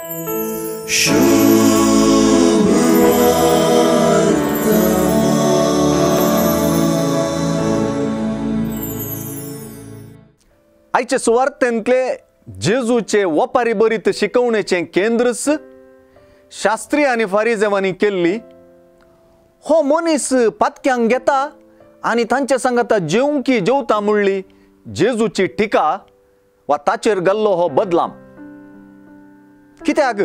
आयचे सुवार्थेंतले जेजूचे वपारी बरीत शिकवणेचे केंद्रस शास्त्री आनी फारिजेवांनी केल्ली हो मनीस पातक्यांक घेता आनी तांचे सांगता जेवंकी जेवता म्हणली जेजूची टिका वा ताचेर घाल्लो हो बदलाम। कित्याक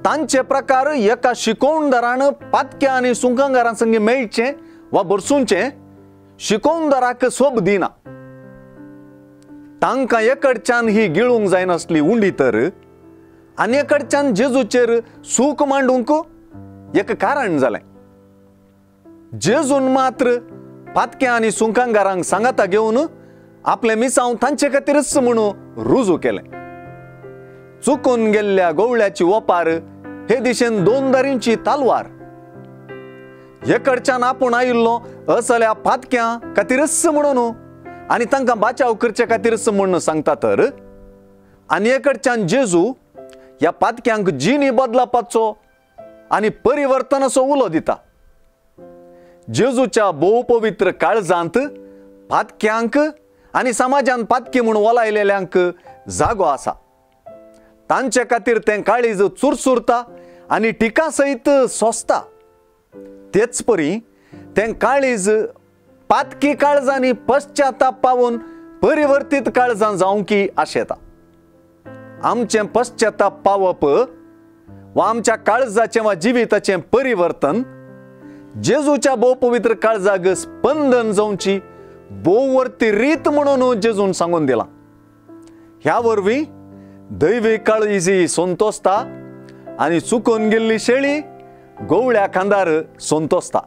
तांचे प्रकार एका शिकोवणदारान पातक्या आनी सुंकांगारां संगी मेळचें वा बरसूंचें शिकोवणदाराक सोब दिना। तांकां एकडच्यान ही गिळूंक जायनासली उंडी तर आनी एकडच्यान जेजूचेर सूक मांडूंक एक कारण जालें। जेजून मात्र पातक्या आनी सुंकांगारांक सांगाता घेवन आपले मिसांव तांचे खातीरच म्हणून रुजू केलें। चुकून गेल्ल्या गवळ्याची वपार हे दिशेन दोन दारींची तालवार। एकडच्यान आपूण आयिल्लो असल्या पातक्यां खातीरच म्हणून आनी तांकां बाचाव करचे खातीरच म्हणून सांगता तर आनी एकडच्यान जेजू ह्या पातक्यांक जिणी बदलापाचो आनी परिवर्तनाचो उलो दिता। जेजूच्या भोव पवित्र काळजांत पातक्यांक आनी समाजान पातकी म्हूण वलायलेल्यांक जागो आसा। तांचे खातीर तें काळीज चुरचुरता आनी टिका सयत सोंसता। तेच परी तें काळीज पातकी काळजांनी पश्चाताप पावून परिवर्तीत काळजां जावंकी आशेता। आमचें पश्चाताप पावप वा आमच्या काळजाचें वा जिविताचें परिवर्तन जेजूच्या भोव पवित्र काळजाक स्पंदन जावची भोववर्ती रीत म्हणून जेजून सांगून दिला। ह्या वरवीं दैवी काळजी संतोसता आनी चुकून गेल्ली शेळी गवळ्या खांदार संतोसता।